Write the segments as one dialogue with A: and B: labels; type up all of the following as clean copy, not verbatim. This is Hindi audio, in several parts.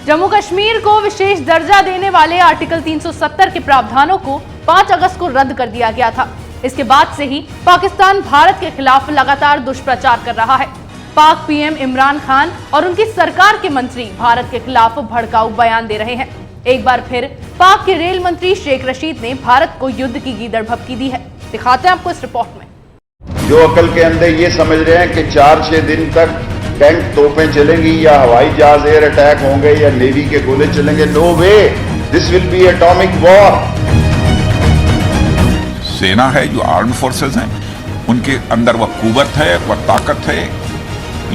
A: जम्मू कश्मीर को विशेष दर्जा देने वाले आर्टिकल 370 के प्रावधानों को 5 अगस्त को रद्द कर दिया गया था। इसके बाद से ही पाकिस्तान भारत के खिलाफ लगातार दुष्प्रचार कर रहा है। पाक पीएम इमरान खान और उनकी सरकार के मंत्री भारत के खिलाफ भड़काऊ बयान दे रहे हैं। एक बार फिर पाक के रेल मंत्री शेख रशीद ने भारत को युद्ध की गीदड़ भभकी दी है। दिखाते हैं आपको इस रिपोर्ट में।
B: जो अकल के अंदर ये समझ रहे हैं कि 4-6 दिन तक टैंक तोपें चलेंगी या हवाई जहाज एयर अटैक होंगे या नेवी के गोले चलेंगे, no way, this will be atomic war.
C: सेना है, जो आर्म फोर्सेस हैं, उनके अंदर वह कुव्वत है, वह ताकत है,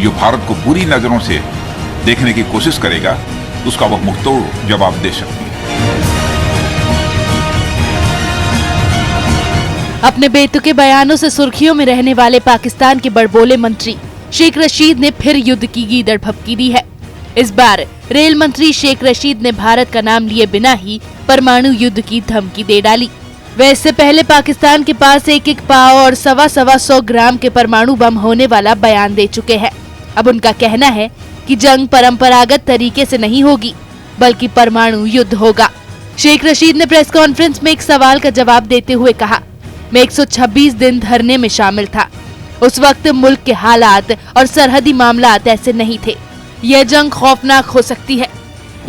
C: जो भारत को बुरी नजरों से देखने की कोशिश करेगा, उसका वह मुंहतोड़ जवाब दे सकती है।
D: अपने बेतुके बयानों से सुर्खियों में रहने वाले पाकिस्तान के बड़बोले मंत्री शेख रशीद ने फिर युद्ध की गीदड़ भभकी दी है। इस बार रेल मंत्री शेख रशीद ने भारत का नाम लिए बिना ही परमाणु युद्ध की धमकी दे डाली। वे इससे पहले पाकिस्तान के पास 1-1 पाव और 1.25 ग्राम के परमाणु बम होने वाला बयान दे चुके हैं। अब उनका कहना है कि जंग परंपरागत तरीके से नहीं होगी, बल्कि परमाणु युद्ध होगा। शेख रशीद ने प्रेस कॉन्फ्रेंस में एक सवाल का जवाब देते हुए कहा, मैं 126 दिन धरने में शामिल था। उस वक्त मुल्क के हालात और सरहदी मामलात ऐसे नहीं थे। यह जंग खौफनाक हो सकती है,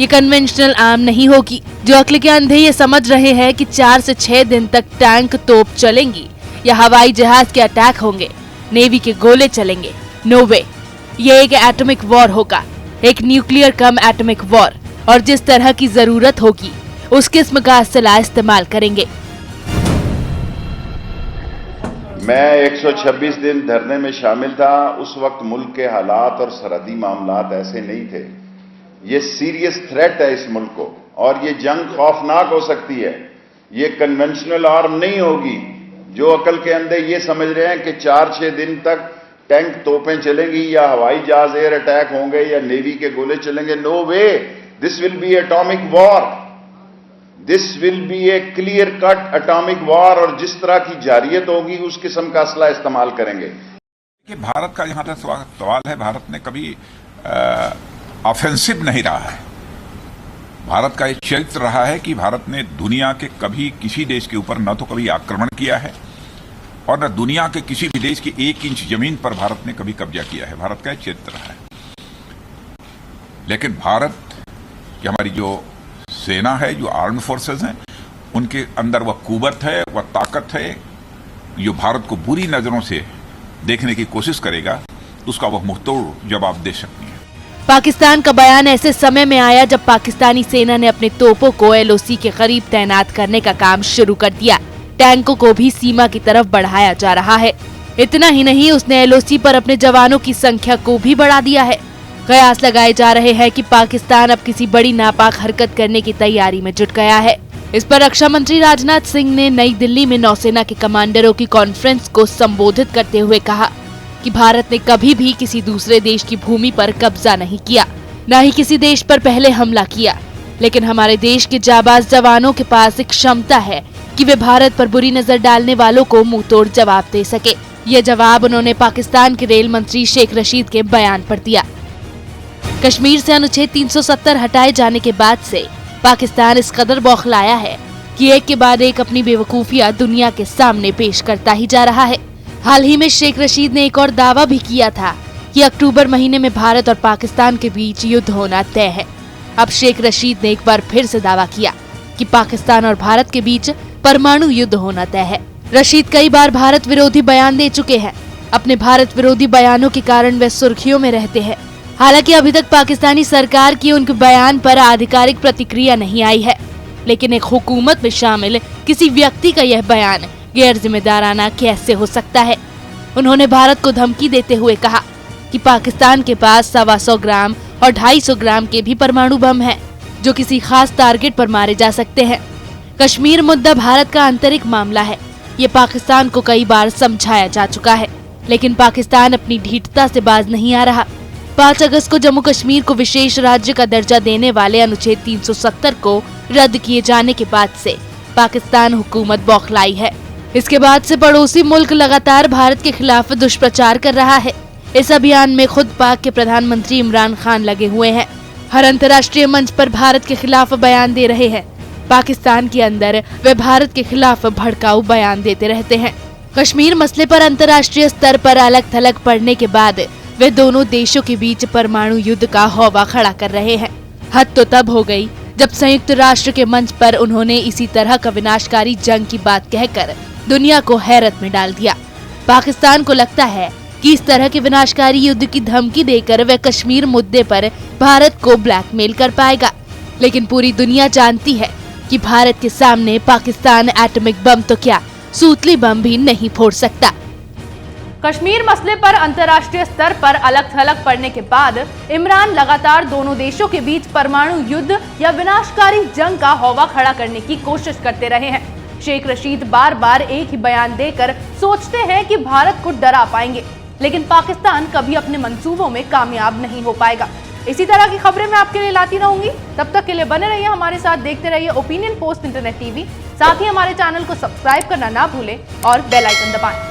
D: ये कन्वेंशनल आर्म नहीं होगी। जो अक्ल के अंधे ये समझ रहे हैं कि 4 से 6 दिन तक टैंक तोप चलेंगी या हवाई जहाज के अटैक होंगे, नेवी के गोले चलेंगे, नो वे, ये एक एटॉमिक वॉर होगा, एक न्यूक्लियर कम एटॉमिक वॉर, और जिस तरह की जरूरत होगी उस किस्म का असला इस्तेमाल करेंगे।
B: मैं 126 दिन धरने में शामिल था। उस वक्त मुल्क के हालात और सरहदी मामलात ऐसे नहीं थे। ये सीरियस थ्रेट है इस मुल्क को, और ये जंग खौफनाक हो सकती है। ये कन्वेंशनल आर्म नहीं होगी। जो अकल के अंदर ये समझ रहे हैं कि 4-6 दिन तक टैंक तोपें चलेंगी या हवाई जहाज एयर अटैक होंगे या नेवी के गोले चलेंगे, no way, this will be atomic war, this will be a clear cut atomic war, और जिस तरह की जारियत होगी उस किस्म का असला इस्तेमाल करेंगे।
C: कि भारत का जहां तक सवाल है, भारत ने कभी ऑफेंसिव नहीं रहा है। भारत का एक चरित्र रहा है कि भारत ने दुनिया के कभी किसी देश के ऊपर न तो कभी आक्रमण किया है और न दुनिया के किसी भी देश की 1 इंच जमीन पर भारत ने कभी कब्जा किया है। भारत का एक चरित्र रहा है। लेकिन भारत की हमारी जो सेना है, जो आर्म फोर्सेस हैं, उनके अंदर वह कुव्वत है, वह ताकत है, जो भारत को बुरी नजरों से देखने की कोशिश करेगा, उसका वह मुंहतोड़ जवाब दे सकती है।
D: पाकिस्तान का बयान ऐसे समय में आया जब पाकिस्तानी सेना ने अपने तोपों को LOC के करीब तैनात करने का काम शुरू कर दिया। टैंकों को भी सीमा की तरफ बढ़ाया जा रहा है। इतना ही नहीं, उसने LOC पर अपने जवानों की संख्या को भी बढ़ा दिया है। कयास लगाए जा रहे हैं कि पाकिस्तान अब किसी बड़ी नापाक हरकत करने की तैयारी में जुट गया है। इस पर रक्षा मंत्री राजनाथ सिंह ने नई दिल्ली में नौसेना के कमांडरों की कॉन्फ्रेंस को संबोधित करते हुए कहा कि भारत ने कभी भी किसी दूसरे देश की भूमि पर कब्जा नहीं किया, न ही किसी देश पर पहले हमला किया। लेकिन हमारे देश के जाबाज जवानों के पास एक क्षमता है कि वे भारत पर बुरी नजर डालने वालों को मुंहतोड़ जवाब दे सके। ये जवाब उन्होंने पाकिस्तान के रेल मंत्री शेख रशीद के बयान पर दिया। कश्मीर से अनुच्छेद 370 हटाए जाने के बाद से पाकिस्तान इस कदर बौखलाया है कि एक के बाद एक अपनी बेवकूफियां दुनिया के सामने पेश करता ही जा रहा है। हाल ही में शेख रशीद ने एक और दावा भी किया था कि अक्टूबर महीने में भारत और पाकिस्तान के बीच युद्ध होना तय है। अब शेख रशीद ने एक बार फिर से दावा किया कि पाकिस्तान और भारत के बीच परमाणु युद्ध होना तय है। रशीद कई बार भारत विरोधी बयान दे चुके हैं। अपने भारत विरोधी बयानों के कारण वे सुर्खियों में रहते हैं। हालांकि अभी तक पाकिस्तानी सरकार की उनके बयान पर आधिकारिक प्रतिक्रिया नहीं आई है, लेकिन एक हुकूमत में शामिल किसी व्यक्ति का यह बयान गैर जिम्मेदाराना कैसे हो सकता है। उन्होंने भारत को धमकी देते हुए कहा कि पाकिस्तान के पास 125 ग्राम और 250 ग्राम के भी परमाणु बम हैं, जो किसी खास टारगेट पर मारे जा सकते हैं। कश्मीर मुद्दा भारत का आंतरिक मामला है। ये पाकिस्तान को कई बार समझाया जा चुका है, लेकिन पाकिस्तान अपनी ढीठता से बाज नहीं आ रहा। 5 अगस्त को जम्मू कश्मीर को विशेष राज्य का दर्जा देने वाले अनुच्छेद 370 को रद्द किए जाने के बाद से पाकिस्तान हुकूमत बौखलाई है। इसके बाद से पड़ोसी मुल्क लगातार भारत के खिलाफ दुष्प्रचार कर रहा है। इस अभियान में खुद पाक के प्रधानमंत्री इमरान खान लगे हुए हैं। हर अंतर्राष्ट्रीय मंच पर भारत के खिलाफ बयान दे रहे हैं। पाकिस्तान के अंदर वे भारत के खिलाफ भड़काऊ बयान देते रहते हैं। कश्मीर मसले पर अंतर्राष्ट्रीय स्तर पर अलग थलग पड़ने के बाद वे दोनों देशों के बीच परमाणु युद्ध का हौवा खड़ा कर रहे हैं। हद तो तब हो गई जब संयुक्त राष्ट्र के मंच पर उन्होंने इसी तरह का विनाशकारी जंग की बात कहकर दुनिया को हैरत में डाल दिया। पाकिस्तान को लगता है कि इस तरह के विनाशकारी युद्ध की धमकी देकर वह कश्मीर मुद्दे पर भारत को ब्लैकमेल कर पाएगा, लेकिन पूरी दुनिया जानती है कि भारत के सामने पाकिस्तान एटॉमिक बम तो क्या सूतली बम भी नहीं फोड़ सकता।
A: कश्मीर मसले पर अंतर्राष्ट्रीय स्तर पर अलग थलग पड़ने के बाद इमरान लगातार दोनों देशों के बीच परमाणु युद्ध या विनाशकारी जंग का हौवा खड़ा करने की कोशिश करते रहे हैं। शेख रशीद बार बार एक ही बयान देकर सोचते हैं कि भारत को डरा पाएंगे, लेकिन पाकिस्तान कभी अपने मंसूबों में कामयाब नहीं हो पाएगा। इसी तरह की खबरें मैं आपके लिए लाती रहूंगी। तब तक के लिए बने रहिए हमारे साथ, देखते रहिए ओपिनियन पोस्ट इंटरनेट टीवी। साथ ही हमारे चैनल को सब्सक्राइब करना ना भूलें और बेल आइकन दबाएं।